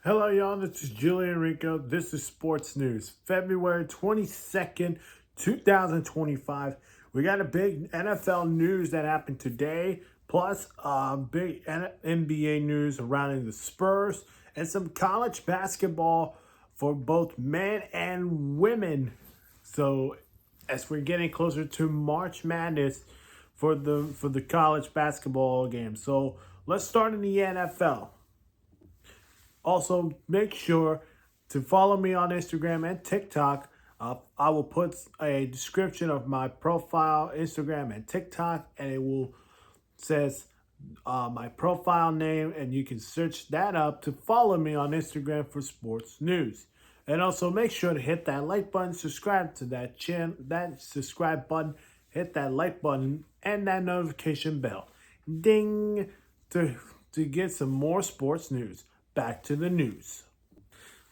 Hello, y'all. This is Julian Rico. This is Sports News, February 22nd, 2025. We got a big NFL news that happened today, plus big NBA news surrounding the Spurs, and some college basketball for both men and women. So, as we're getting closer to March Madness for the college basketball game. So, let's start in the NFL. Also, make sure to follow me on Instagram and TikTok. I will put a description of my profile, Instagram and TikTok, and it will says my profile name, and you can search that up to follow me on Instagram for sports news. And also make sure to hit that like button, subscribe to that channel, that subscribe button, hit that like button, and that notification bell. Ding to get some more sports news. Back to the news.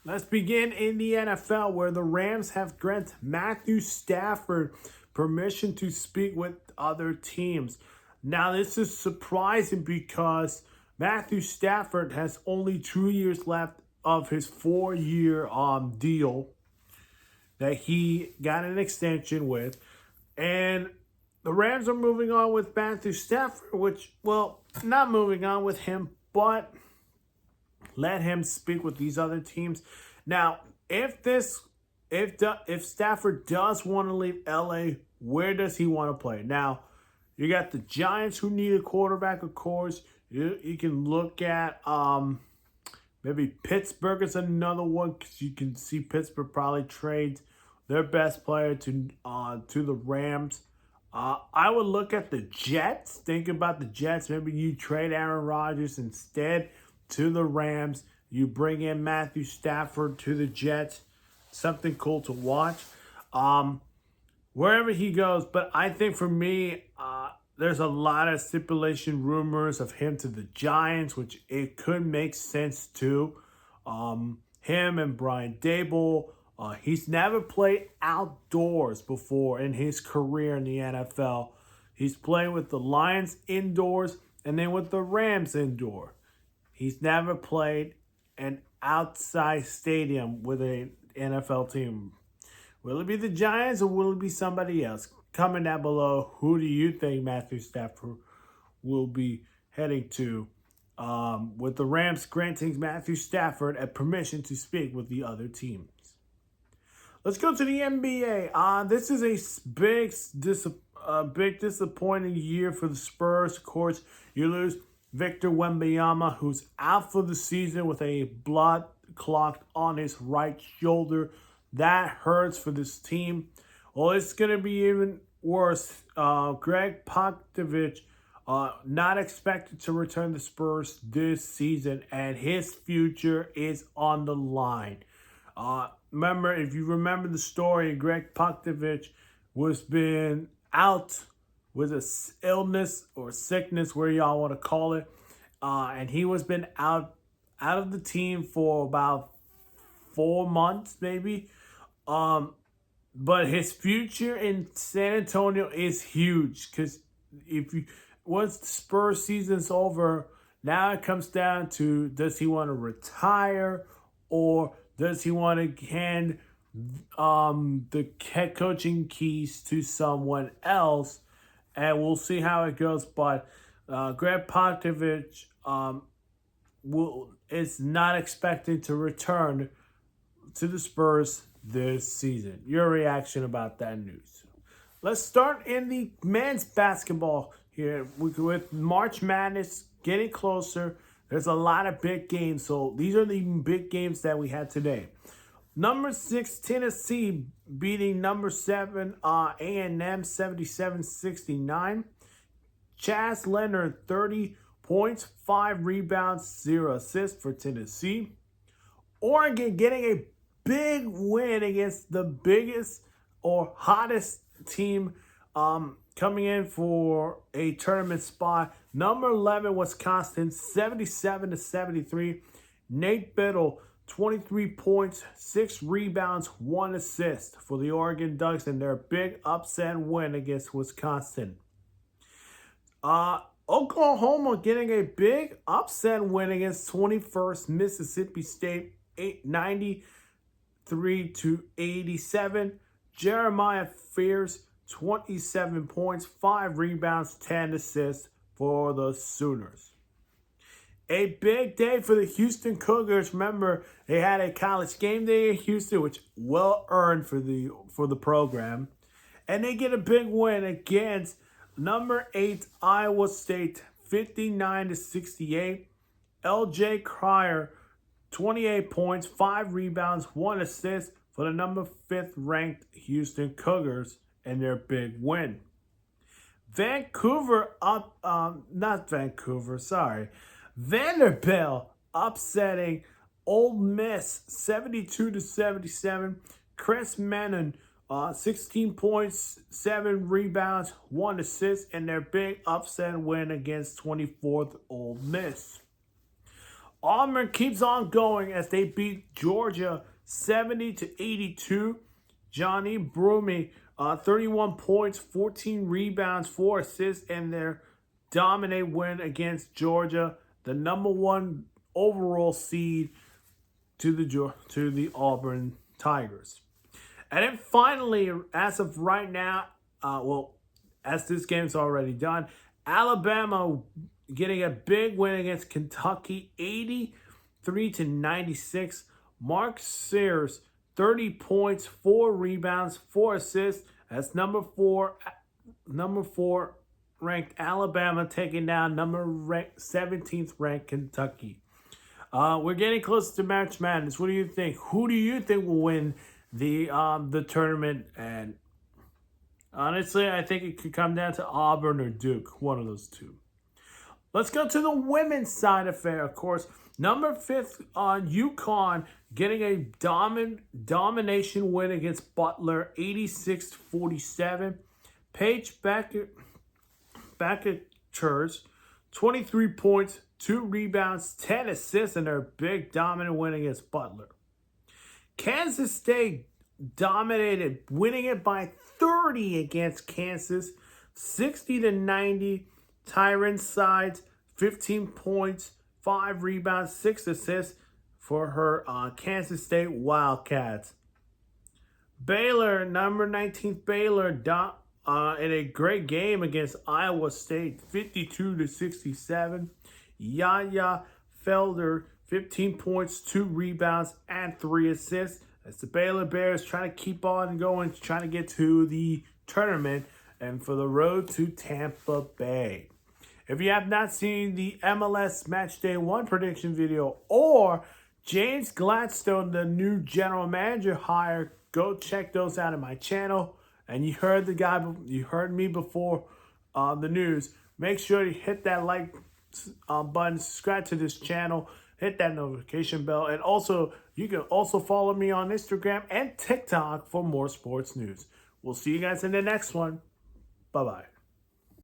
Let's begin in the NFL, where the Rams have granted Matthew Stafford permission to speak with other teams. Now, this is surprising because Matthew Stafford has only 2 years left of his 4-year deal that he got an extension with. And the Rams are moving on with Matthew Stafford, which, well, not moving on with him, but let him speak with these other teams. Now, if Stafford does want to leave LA, where does he want to play? Now, you got the Giants who need a quarterback, of course. You can look at maybe Pittsburgh is another one, because you can see Pittsburgh probably trades their best player to the Rams. I would look at the Jets. Think about the Jets. Maybe you trade Aaron Rodgers instead to the Rams. You bring in Matthew Stafford to the Jets. Something cool to watch. Wherever he goes. But I think for me, there's a lot of stipulation rumors of him to the Giants, which it could make sense too. Him and Brian Dable. He's never played outdoors before in his career in the NFL. He's playing with the Lions indoors and then with the Rams indoor. He's never played an outside stadium with an NFL team. Will it be the Giants or will it be somebody else? Comment down below. Who do you think Matthew Stafford will be heading to? With the Rams granting Matthew Stafford a permission to speak with the other teams. Let's go to the NBA. This is a big disappointing year for the Spurs. Of course, you lose Victor Wembanyama, who's out for the season with a blood clot on his right shoulder. That hurts for this team. Well, it's going to be even worse. Greg Popovich not expected to return the Spurs this season, and his future is on the line. If you remember the story, Greg Popovich was been out with an illness or sickness, where y'all want to call it, and he was been out of the team for about 4 months, maybe. But his future in San Antonio is huge, because once the Spurs season's over, now it comes down to, does he want to retire, or does he want to hand the head coaching keys to someone else? And we'll see how it goes. But Greg Popovich is not expected to return to the Spurs this season. Your reaction about that news? Let's start in the men's basketball here with March Madness getting closer. There's a lot of big games. So these are the big games that we had today. Number 6, Tennessee beating number 7, A&M 77-69. Chaz Leonard, 30 points, 5 rebounds, 0 assists for Tennessee. Oregon getting a big win against the biggest or hottest team coming in for a tournament spot. Number 11, Wisconsin, 77-73. Nate Biddle, 23 points, 6 rebounds, 1 assist for the Oregon Ducks in their big upset win against Wisconsin. Oklahoma getting a big upset win against 21st Mississippi State, 93-87. Jeremiah Fears, 27 points, 5 rebounds, 10 assists for the Sooners. A big day for the Houston Cougars. Remember, they had a college game day in Houston, which well earned for the program. And they get a big win against number 8 Iowa State, 59-68. LJ Cryer, 28 points, 5 rebounds, 1 assist for the number 5th ranked Houston Cougars and their big win. Vanderbilt upsetting Ole Miss 72-77. Chris Menon, 16 points, 7 rebounds, 1 assist, and their big upset win against 24th Ole Miss. Auburn keeps on going as they beat Georgia 70-82. Johnny Broomy, 31 points, 14 rebounds, 4 assists, and their dominate win against Georgia, the number 1 overall seed to the Auburn Tigers. And then finally, as of right now, as this game's already done, Alabama getting a big win against Kentucky, 83-96. Mark Sears, 30 points, 4 rebounds, 4 assists. That's number 4 ranked Alabama taking down number 17th ranked Kentucky. We're getting close to March Madness. What do you think? Who do you think will win the tournament? And honestly, I think it could come down to Auburn or Duke, one of those two. Let's go to the women's side affair, of course. Number 5 on UConn getting a domination win against Butler, 86-47. Paige Bueckers, 23 points, 2 rebounds, 10 assists, and their big dominant win against Butler. Kansas State dominated, winning it by 30 against Kansas, 60-90. Tyron Sides, 15 points, 5 rebounds, 6 assists for her Kansas State Wildcats. Baylor, number 19th Baylor, in a great game against Iowa State, 52-67. Yaya Felder, 15 points, 2 rebounds, and 3 assists. As the Baylor Bears trying to keep on going, trying to get to the tournament and for the road to Tampa Bay. If you have not seen the MLS Matchday 1 prediction video or James Gladstone, the new general manager hire, go check those out on my channel. And you heard me before the news. Make sure you hit that like button, subscribe to this channel, hit that notification bell, and also you can also follow me on Instagram and TikTok for more sports news. We'll see you guys in the next one. Bye-bye.